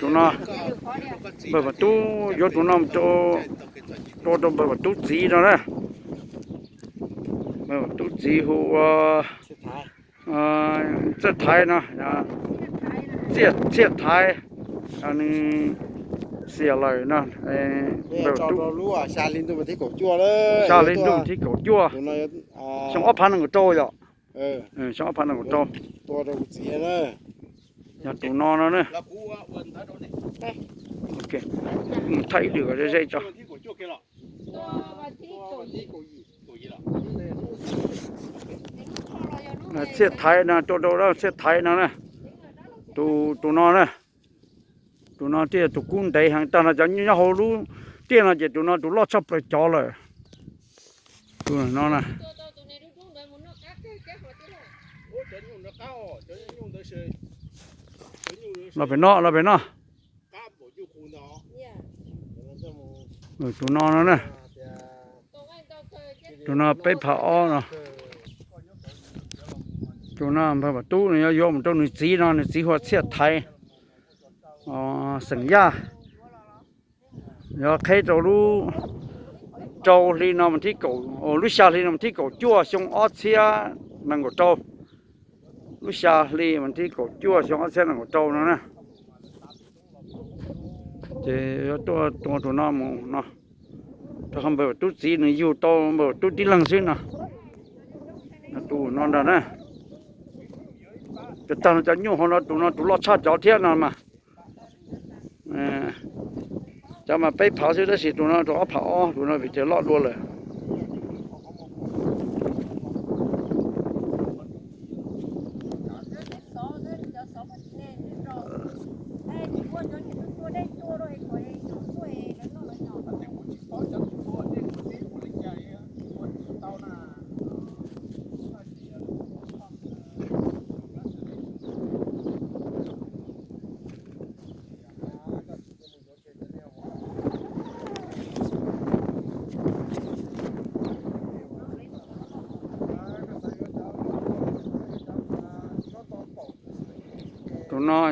ตัวน่ะเปิดประตูยกตัวน้ำตัวเปิดประตูจีนะเปิดประตูจีหัวเสียไทยนะเสียไทยอันนี้เสียอะไรนะเปิดประตูรู้อ่ะชาลินตัวมันที่กบจั่วเลย ชาลินตัวที่กบจั่วช่างอ้อพันหนึ่งโตอยู่ช่างอ้อพันหนึ่งโตตัวเราเสียเลยอย่าตัวนอนแล้วเนี่ยโอเคไทยเหลือจะใช่จ้ะเสียไทยนะตัวเราเสียไทยนะตัวนอนนะตัวนอนที่ตัวกุ้งได้ห่างตานะจะยิ่งเขารู้เตี้ยนะจะตัวนอนตัวลอดชับไปจ่อเลยตัวนอนนะเราไปนอกตัวนอนแล้วนะตัวนอนไปผ่าอ้อนะตัวนอนผ่าประตูเนี่ยโยมตัวหนึ่งสีนอนหนึ่งสีหัวเสียไทยสัญญาเดี๋ยวใครจะรู้โจลีนอมันที่เก่าลูกชาลีนอมันที่เก่าจั่วชงออสเซียนั่งกับโจลูกชาลีมันที่เก่าจั่วชงออสเซียนั่งกับโจนะเจ้าตัวน้ำมันนะถ้าคำแบบตุ๊ดสีนี่อยู่โตแบบตุ๊ดที่ลังสินะตัวนอนได้นะจะตั้งใจยุ่งของเราตัวนอนตัวรอดชาติเจ้าเทียนนั่นมาจะมาไปเผาเสียได้สิตัวนั้นตัวเผาตัวนั้นไปเจอรอดรัวเลยตัวน้อย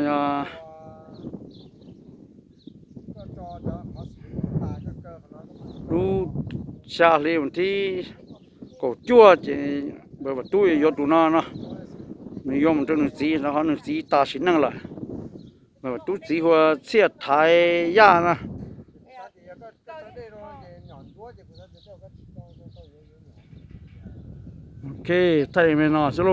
รู้ชาลีวันที่ก็จั่วจะแบบตู้ยอดตัวน้อยนะนิยมตัวหนึ่งสีแล้วเขาหนึ่งสีตาสีนั่งละแบบตู้สีหัวเสียไทยย่านะโอเคไทยไม่น่าสโล